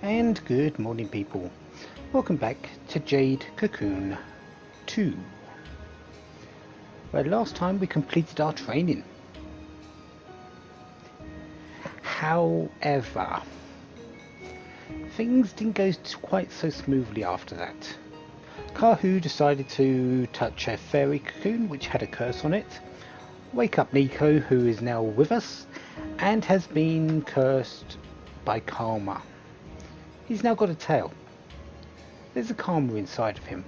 And good morning, people. Welcome back to Jade Cocoon 2, where last time we completed our training. However, things didn't go quite so smoothly after that. Kahu decided to touch a fairy cocoon which had a curse on it, wake up Nico, who is now with us and has been cursed by karma. He's now got a tail. There's a karma inside of him,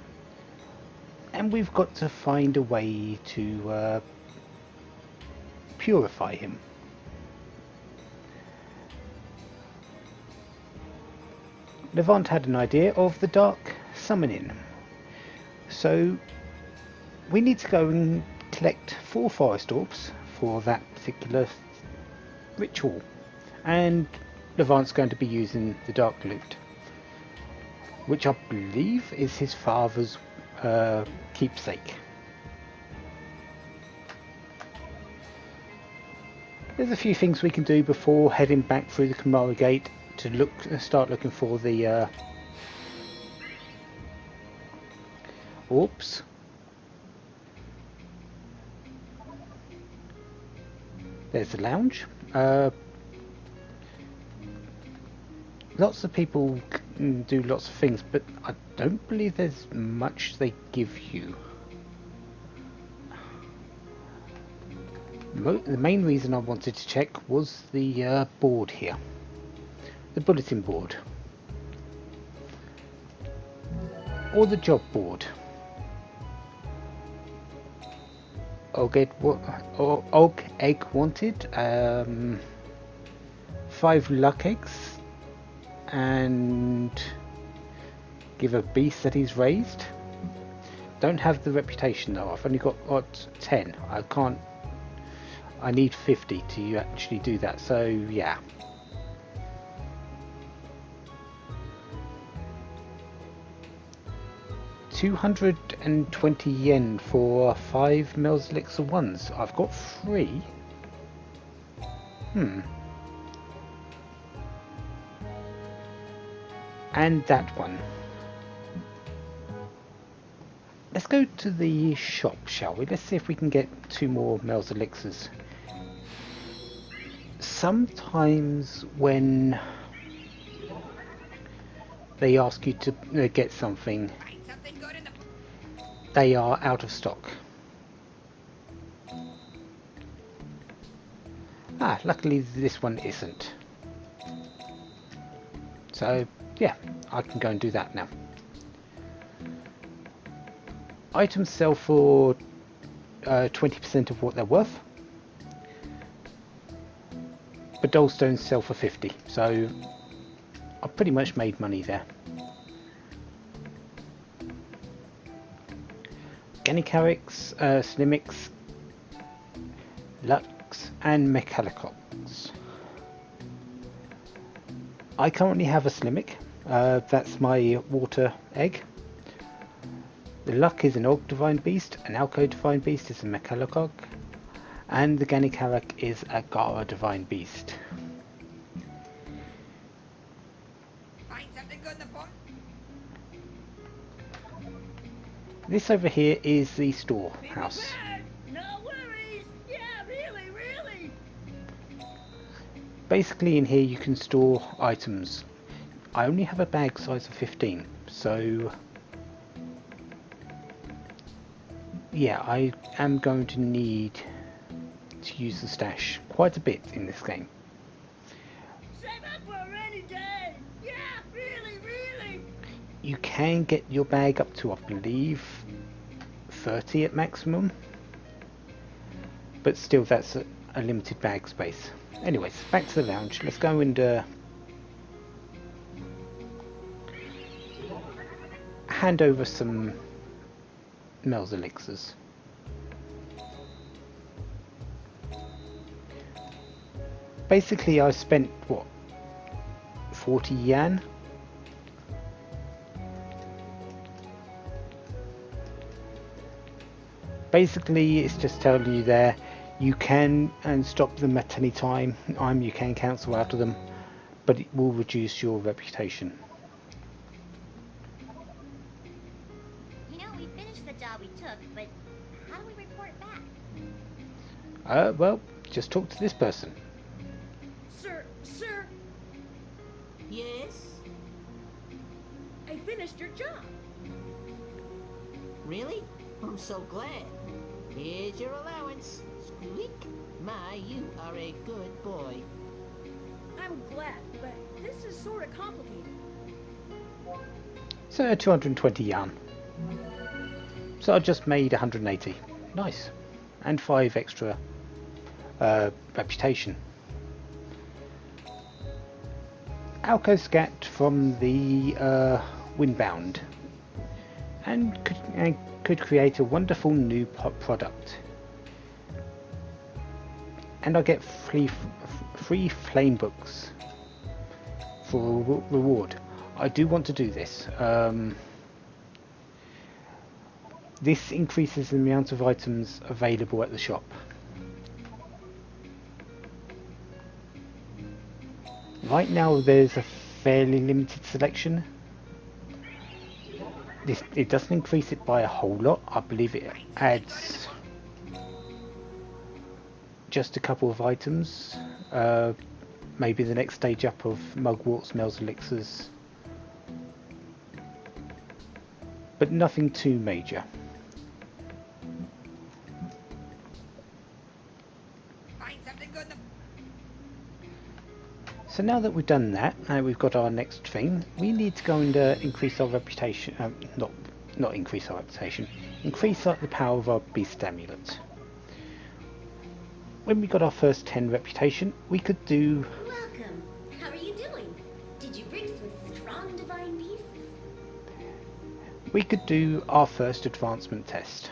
and we've got to find a way to purify him. Levant had an idea of the dark summoning, so we need to go and collect 4 forest orbs for that particular ritual, and Levant's going to be using the dark loot, which I believe is his father's keepsake. There's a few things we can do before heading back through the Kamara Gate to start looking for the orbs. There's the lounge. Lots of people can do lots of things, but I don't believe there's much they give you. The main reason I wanted to check was the board here, the bulletin board, or the job board. Og egg wanted, 5 luck eggs, and give a beast that he's raised. Don't have the reputation though. I've only got 10. I need 50 to actually do that, so yeah. $220 for 5 Mel's Elixir 1s. I've got 3. And that one. Let's go to the shop, shall we? Let's see if we can get 2 more Mel's Elixirs. Sometimes when they ask you to get something, they are out of stock. Luckily this one isn't. So yeah, I can go and do that now. Items sell for 20% of what they're worth, but Dollstones sell for 50, so I've pretty much made money there. Gannicarics, Slimix, Lux and Mechalicox. I currently have a Slimic, that's my water egg. The Luck is an Orc Divine Beast, an Alco Divine Beast is a Mechalicox, and the Gannicaric is a Gara Divine Beast. Find something good in the pot? This over here is the storehouse. No worries. Yeah, really. Basically in here you can store items. I only have a bag size of 15, so yeah, I am going to need to use the stash quite a bit in this game. Save up for a rainy day. Yeah, really. You can get your bag up to, I believe, 30 at maximum, but still that's a limited bag space. Anyways, back to the lounge. Let's go and hand over some Mel's Elixirs. Basically I spent what, 40 yan? Basically it's just telling you there you can stop them at any time. You can cancel out of them, but it will reduce your reputation. You know, we finished the job we took, but how do we report back? Well, just talk to this person. Sir, Yes? I finished your job. Really? I'm so glad. Here's your allowance. Squeak. My, you are a good boy. I'm glad, but this is sort of complicated. So 220 yarn. So I just made 180. Nice. And 5 extra reputation. Alco scat from the Windbound, and could create a wonderful new product. And I get free flame books for reward. I do want to do this. This increases the amount of items available at the shop. Right now there's a fairly limited selection. It doesn't increase it by a whole lot. I believe it adds just a couple of items. Maybe the next stage up of mugwort, smells, elixirs. But nothing too major. So now that we've done that, and we've got our next thing, we need to go and increase our reputation. Not increase our reputation. Increase the power of our beast amulet. When we got our first 10 reputation, we could do. Welcome. How are you doing? Did you bring some strong divine pieces? We could do our first advancement test.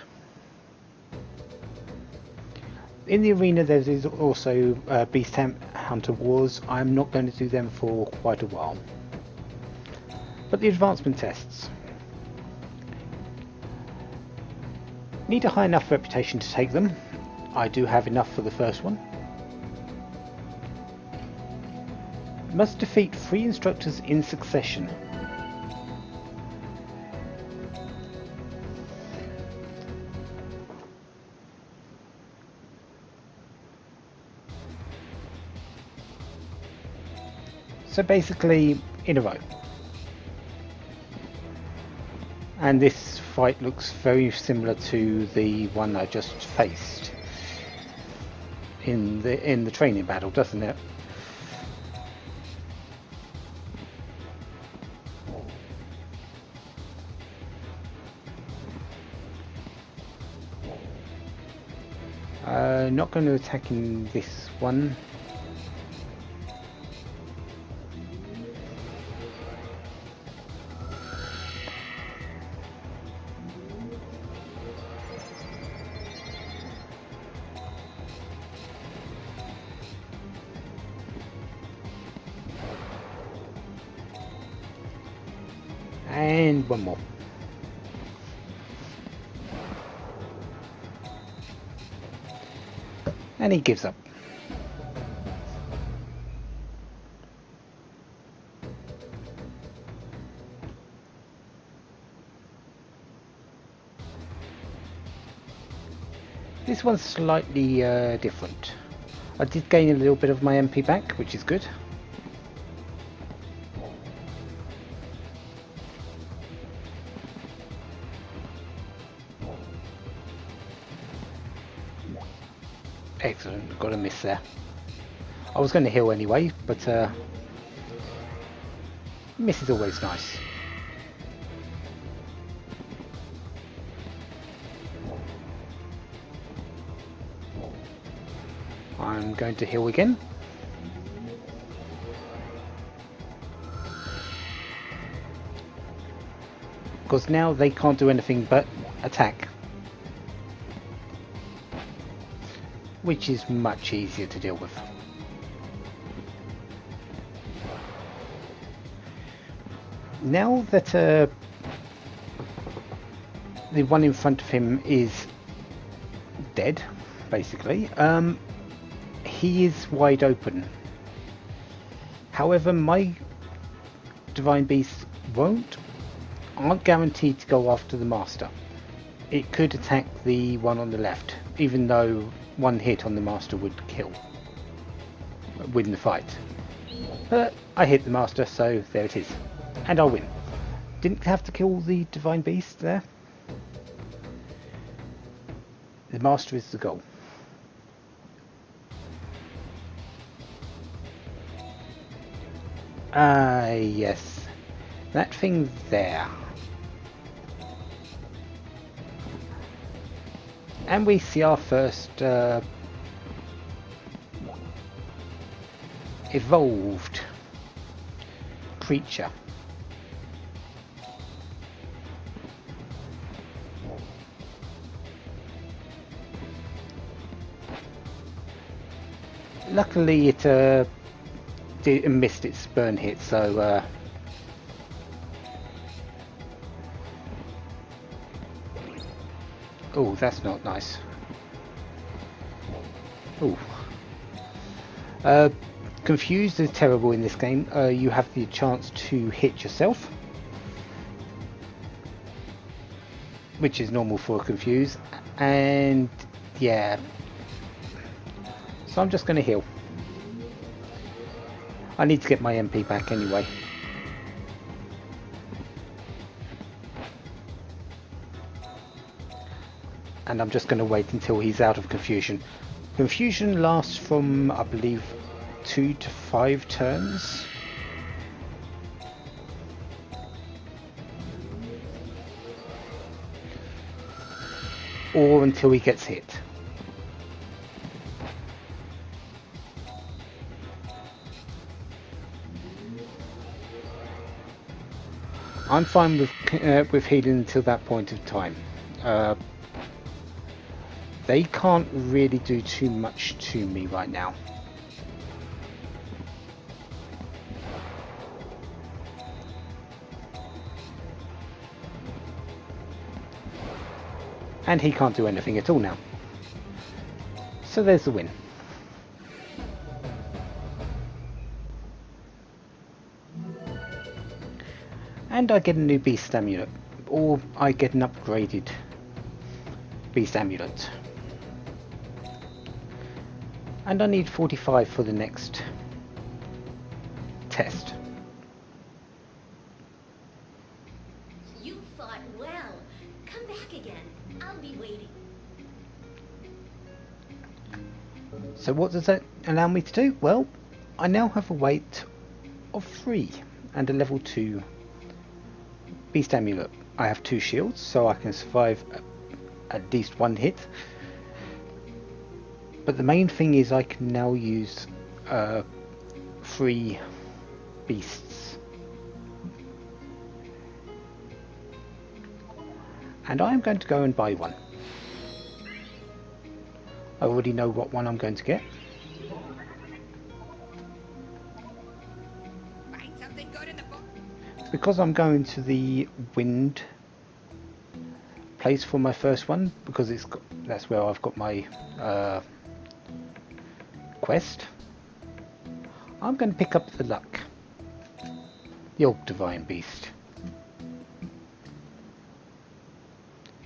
In the arena there is also Beast Hunter Wars. I'm not going to do them for quite a while. But the advancement tests. Need a high enough reputation to take them. I do have enough for the first one. Must defeat 3 instructors in succession. So basically in a row. And this fight looks very similar to the one I just faced in the training battle, doesn't it? Not going to attack in this one. And one more. And he gives up. This one's slightly different. I did gain a little bit of my MP back, which is good. Excellent, got a miss there. I was going to heal anyway, but miss is always nice. I'm going to heal again. Because now they can't do anything but attack. Which is much easier to deal with. Now that the one in front of him is dead, basically, he is wide open. However, my divine beasts aren't guaranteed to go after the master. It could attack the one on the left, even though one hit on the master would win the fight. But I hit the master, so there it is. And I'll win. Didn't have to kill the divine beast there. The master is the goal. Ah, yes. That thing there. And we see our first evolved creature. Luckily it missed its burn hit, so oh, that's not nice. Oh, confused is terrible in this game. You have the chance to hit yourself, which is normal for a confuse, and yeah, so I'm just going to heal. I need to get my MP back anyway. And I'm just going to wait until he's out of confusion. Confusion lasts from, I believe, 2 to 5 turns. Or until he gets hit. I'm fine with healing until that point of time. They can't really do too much to me right now. And he can't do anything at all now. So there's the win. And I get a new beast amulet, or I get an upgraded beast amulet. And I need 45 for the next test. You fought well. Come back again. I'll be waiting. So what does that allow me to do? Well, I now have a weight of 3 and a level 2 beast amulet. I have 2 shields, so I can survive at least 1 hit. But the main thing is I can now use 3 beasts. And I am going to go and buy one. I already know what one I'm going to get. Find something good in the book. Because I'm going to the wind place for my first one, because that's where I've got my quest. I'm going to pick up the luck, the old divine beast.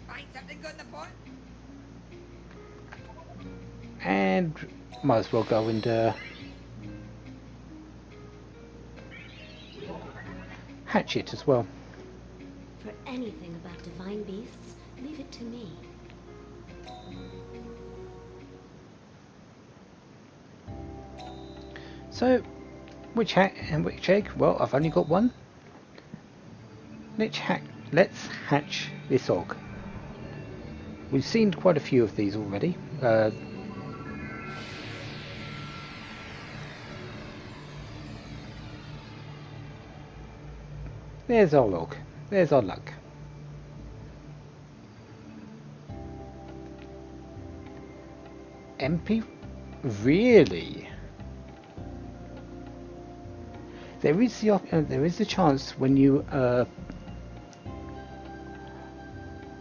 Find something good in the book. And might as well go and hatch it as well. For anything about divine beasts, leave it to me. So, which egg? Well, I've only got one. Let's hatch this ogg. We've seen quite a few of these already. There's our log. There's our luck. MP? Really? There is the chance when you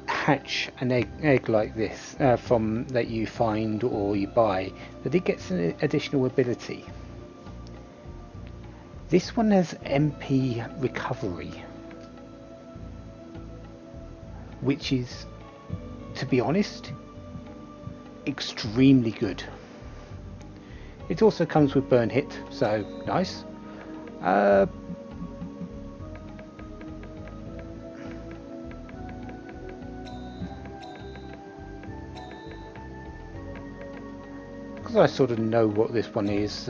hatch an egg like this from that you find or you buy, that it gets an additional ability. This one has MP recovery, which is, to be honest, extremely good. It also comes with burn hit, so nice. Because I sort of know what this one is.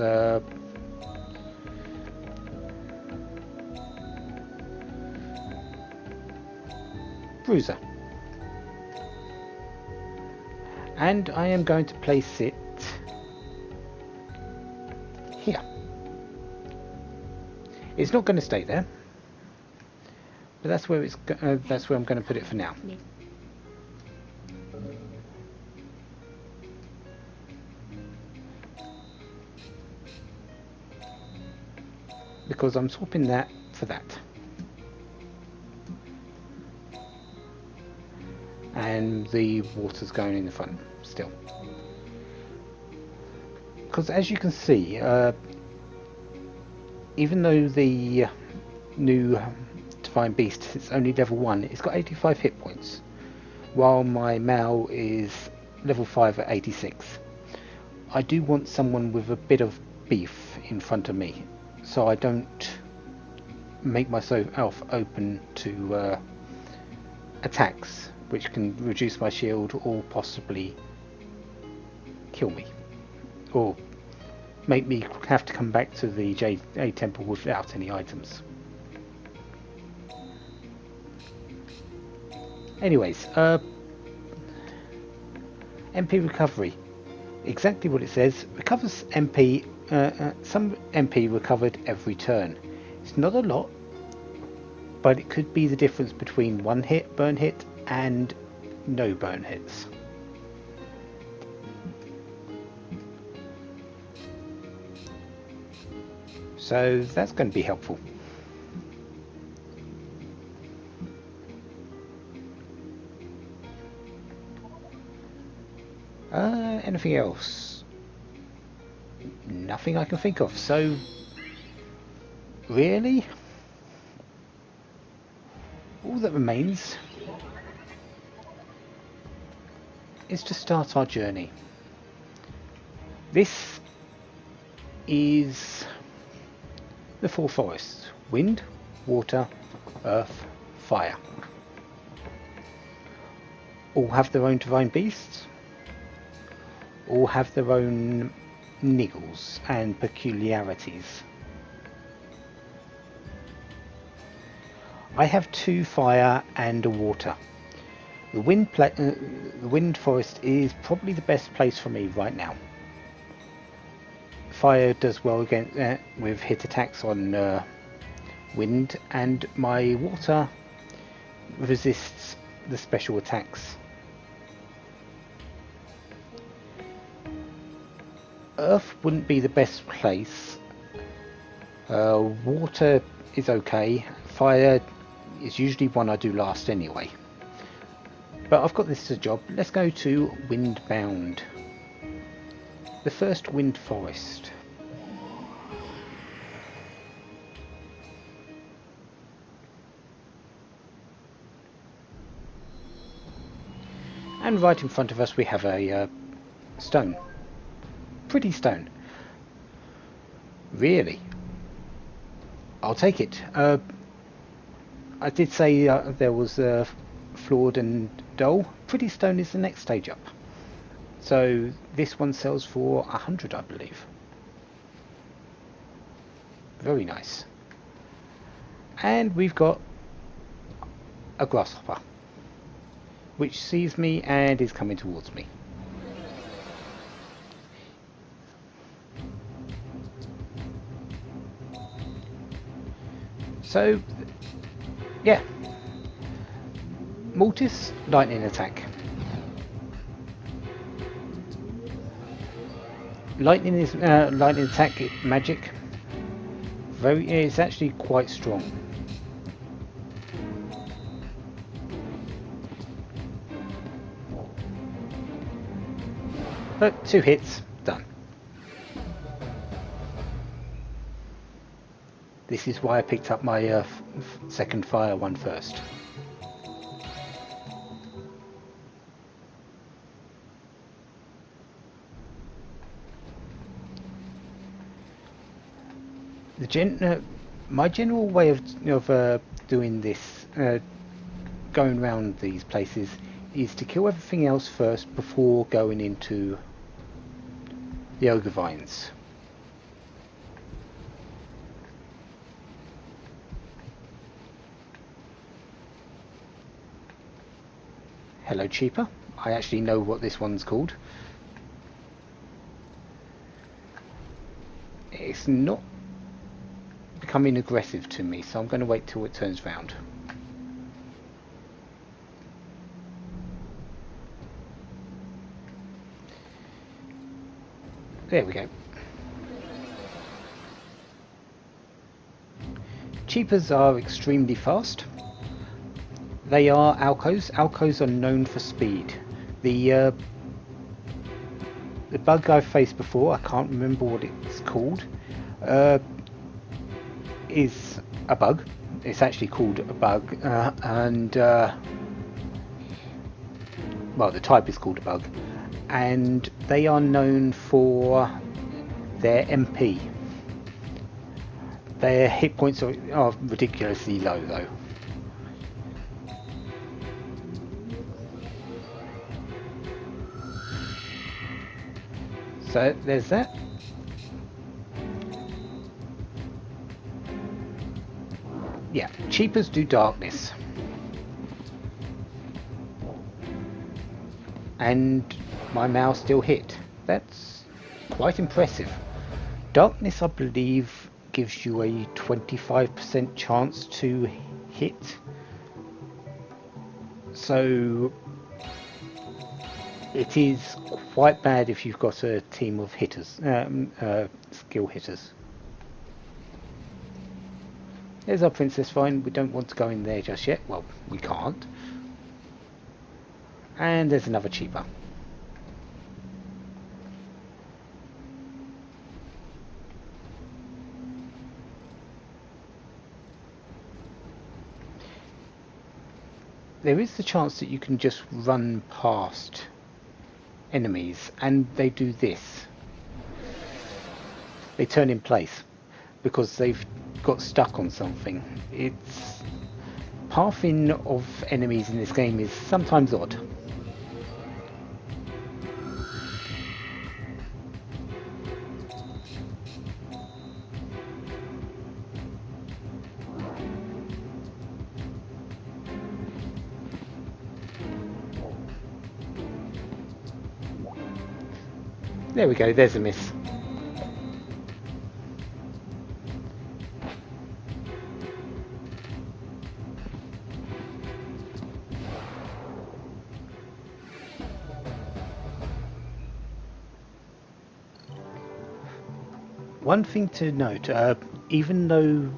Bruiser. And I am going to place it here. It's not going to stay there, but that's where that's where I'm going to put it for now. Because I'm swapping that for that. And the water's going in the front still. Because as you can see, even though the new Divine Beast is only level 1, it's got 85 hit points, while my Mao is level 5 at 86. I do want someone with a bit of beef in front of me, so I don't make myself open to attacks which can reduce my shield or possibly kill me, or make me have to come back to the Jade Temple without any items. Anyways, MP recovery. Exactly what it says. Recovers MP, some MP recovered every turn. It's not a lot, but it could be the difference between one hit, burn hit, and no burn hits. So that's going to be helpful. Anything else? Nothing I can think of. So really, all that remains is to start our journey. This is the four forests: wind, water, earth, fire. All have their own divine beasts, all have their own niggles and peculiarities. I have 2 fire and a water. The wind forest is probably the best place for me right now. Fire does well against with hit attacks on wind, and my water resists the special attacks. Earth wouldn't be the best place. Water is okay. Fire is usually one I do last anyway. But I've got this as a job. Let's go to Windbound, the first wind forest. And right in front of us we have a stone. Pretty stone. Really? I'll take it. I did say there was flawed and dull. Pretty stone is the next stage up. So this one sells for 100, I believe. Very nice. And we've got a grasshopper, which sees me and is coming towards me. So, yeah. Mortis, lightning attack. Lightning is lightning attack magic. It's actually quite strong. But 2 hits, done. This is why I picked up my second fire one first. My general way of doing this, going around these places, is to kill everything else first before going into the ogre vines. Hello, Cheaper. I actually know what this one's called. It's not becoming aggressive to me, so I'm going to wait till it turns round. There we go. Cheapers are extremely fast. They are alcos. Alcos are known for speed. The bug I've faced before, I can't remember what it's called, is a bug. It's actually called a bug, and well, the type is called a bug, and they are known for their MP. Their hit points are ridiculously low, though. So there's that. Yeah, Cheapers do darkness. And my mouse still hit. That's quite impressive. Darkness, I believe, gives you a 25% chance to hit. So it is quite bad if you've got a team of hitters, skill hitters. There's our Princess Vine. We don't want to go in there just yet. Well, we can't. And there's another Cheaper. There is the chance that you can just run past enemies, and they do this. They turn in place because they've got stuck on something. It's pathing of enemies in this game is sometimes odd. There we go, there's a miss. One thing to note, even though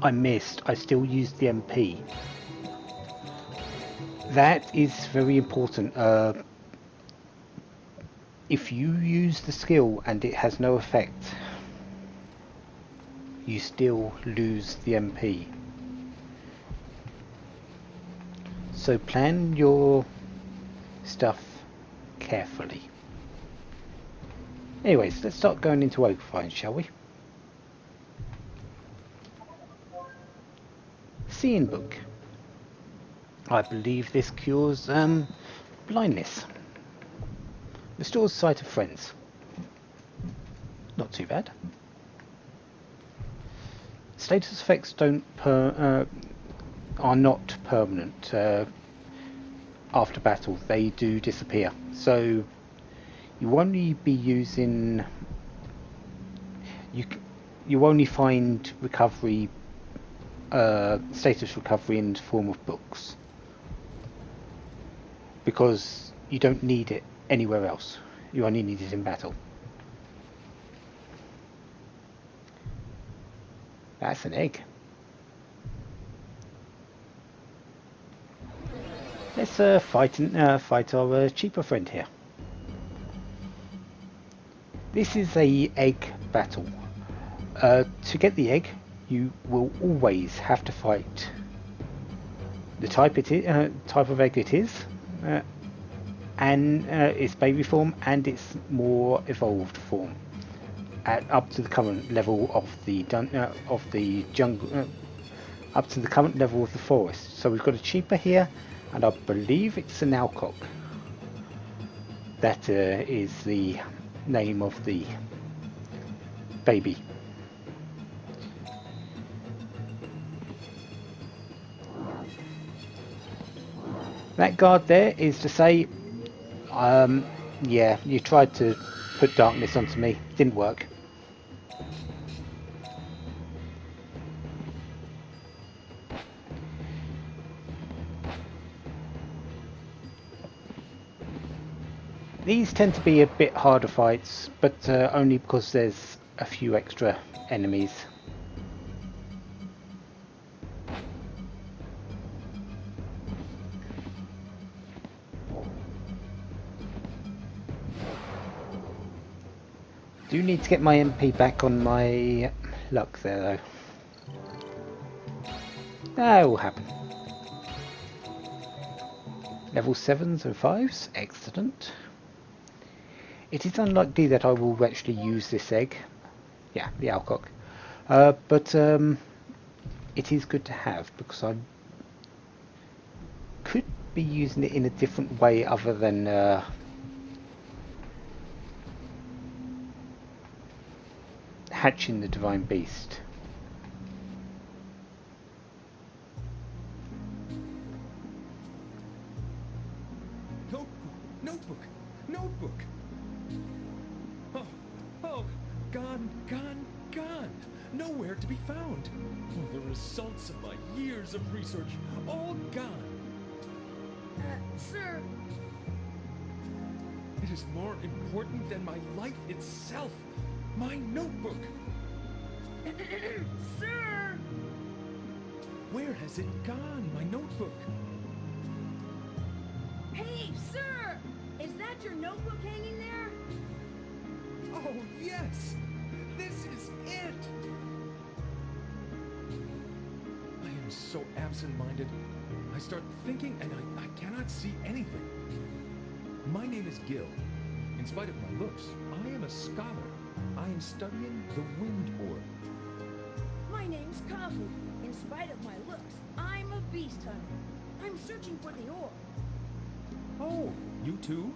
I missed, I still used the MP. That is very important. If you use the skill and it has no effect, you still lose the MP. So plan your stuff carefully. Anyways, let's start going into ogre vines, shall we? Seeing book. I believe this cures blindness. Restores sight of friends. Not too bad. Status effects are not permanent after battle. They do disappear. So you only be using. You only find recovery, status recovery in the form of books, because you don't need it anywhere else. You only need it in battle. That's an egg. Let's fight our cheaper friend here. This is a egg battle. To get the egg, you will always have to fight the type type of egg it is, and its baby form and its more evolved form, at up to the current level of the jungle, up to the current level of the forest. So we've got a cheaper here, and I believe it's an alcock. That is the name of the baby. That guard there is to say, yeah, you tried to put darkness onto me, didn't work. These tend to be a bit harder fights, but only because there's a few extra enemies. Do need to get my MP back on my luck there though. That will happen. Level 7s and 5s, excellent. It is unlikely that I will actually use this egg. Yeah, the alcock. But it is good to have, because I could be using it in a different way other than hatching the divine beast. Notebook. Oh, gone. Nowhere to be found. Oh, the results of my years of research, all gone. Sir. It is more important than my life itself. My notebook. Sir. Where has it gone, my notebook? Hey, sir. Is that your notebook hanging there? Oh, yes. This is it. I am so absent-minded. I start thinking and I cannot see anything. My name is Gil. In spite of my looks, I am a scholar. I am studying the wind orb. My name's Kahu. In spite of my looks, I'm a beast hunter. I'm searching for the orb. Oh, you too?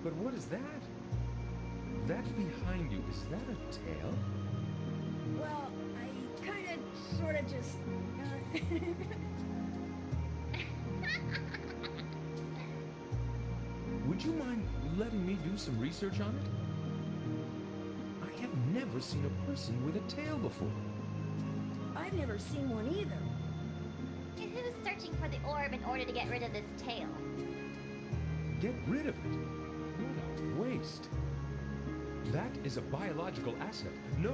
But what is that? That behind you, is that a tail? Well, I kinda, sorta just, Would you mind letting me do some research on it? I have never seen a person with a tail before. I've never seen one either. And who's searching for the orb in order to get rid of this tail? Get rid of it? What a waste. That is a biological asset. No,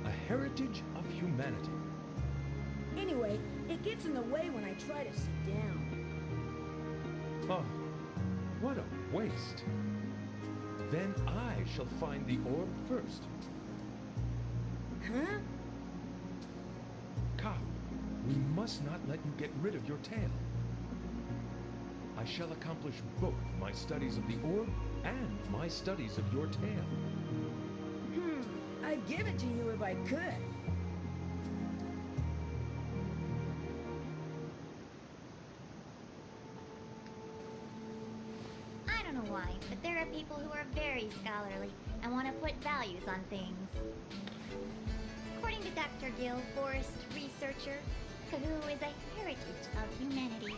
a heritage of humanity. Anyway, it gets in the way when I try to sit down. Oh, what a waste. Then I shall find the orb first. Huh? Cow, we must not let you get rid of your tail. I shall accomplish both my studies of the orb and my studies of your tail. I'd give it to you if I could. I don't know why, but there are people who are very scholarly and want to put values on things. According to Dr. Gill, forest researcher, Kahu is a heritage of humanity.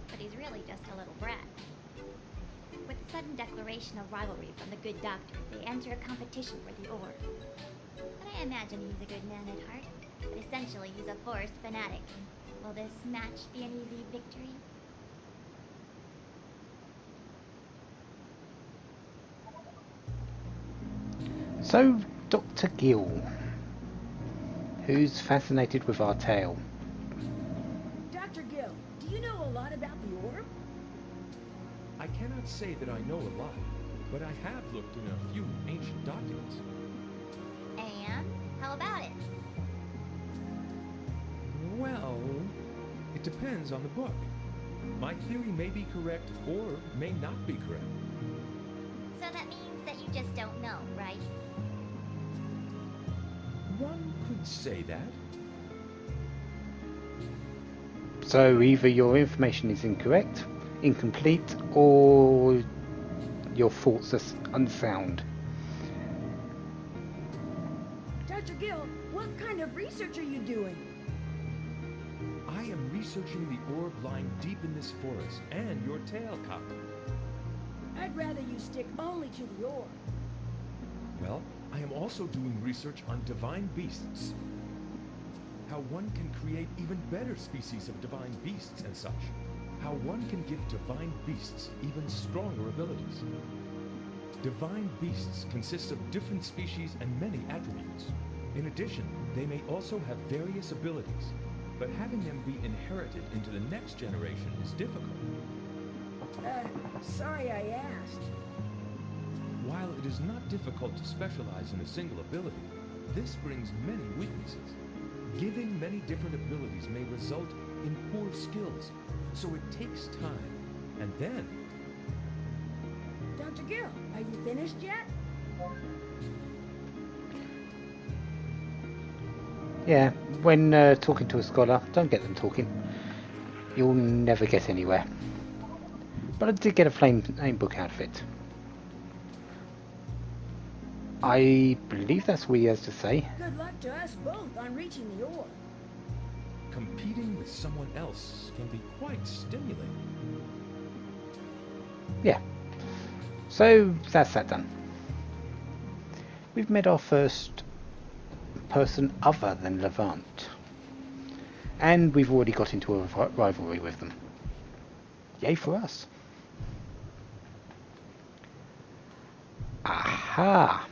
But he's really just a little brat. With the sudden declaration of rivalry from the good doctor, they enter a competition for the orb. But I imagine he's a good man at heart, but essentially he's a forest fanatic. Will this match be an easy victory? So, Dr. Gill, who's fascinated with our tale. Dr. Gill, do you know a lot about the orb? I cannot say that I know a lot, but I have looked in a few ancient documents. depends on the book. My theory may be correct or may not be correct. So that means that you just don't know, right? One could say that. So either your information is incorrect, incomplete, or your thoughts are unsound. Dr. Gill, what kind of research are you doing? I am researching the orb lying deep in this forest and your tail, Copper. I'd rather you stick only to the orb. Well, I am also doing research on divine beasts. How one can create even better species of divine beasts and such. How one can give divine beasts even stronger abilities. Divine beasts consist of different species and many attributes. In addition, they may also have various abilities, but having them be inherited into the next generation is difficult. Sorry I asked. While it is not difficult to specialize in a single ability, this brings many weaknesses. Giving many different abilities may result in poor skills, so it takes time. And then... Dr. Gill, are you finished yet? Yeah, when talking to a scholar, don't get them talking. You'll never get anywhere. But I did get a plain book out of it. I believe that's what he has to say. Good luck to us both on reaching the orb. competing with someone else can be quite stimulating. Yeah. So that's that done. We've met our first person other than Levant. And we've already got into a rivalry with them. Yay for us. Aha!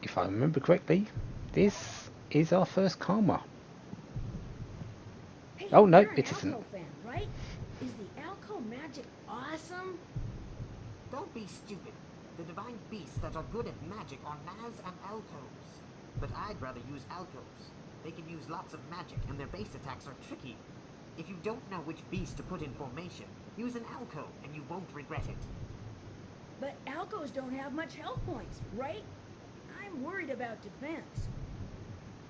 If I remember correctly, this is our first karma. Hey, Oh, no, you're an it isn't. Alco fan, right? Is the Alco magic awesome? Don't be stupid. The divine beasts that are good at magic are Naz and Alcos. But I'd rather use Alcos. They can use lots of magic and their base attacks are tricky. If you don't know which beast to put in formation, use an Alco and you won't regret it. But Alcos don't have much health points, right? I'm worried about defense.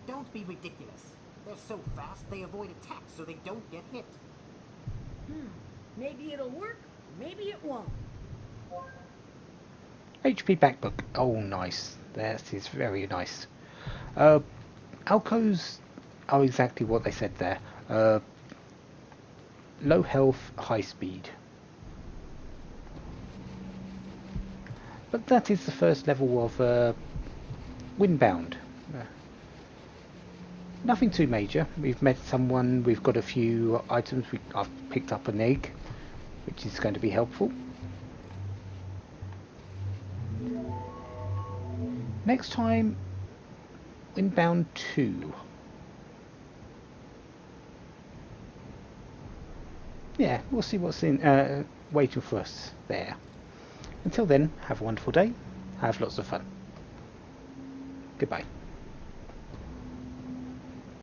Don't be ridiculous. They're so fast they avoid attacks so they don't get hit. Maybe it'll work, maybe it won't. HP backbook. Oh, nice. That is very nice. Alcos are exactly what they said there. Low health, high speed. But that is the first level of Windbound. Nothing too major. We've met someone, we've got a few items, I've picked up an egg, which is going to be helpful. Next time, Windbound 2. Yeah, we'll see what's in waiting for us there. Until then, have a wonderful day, have lots of fun. Goodbye.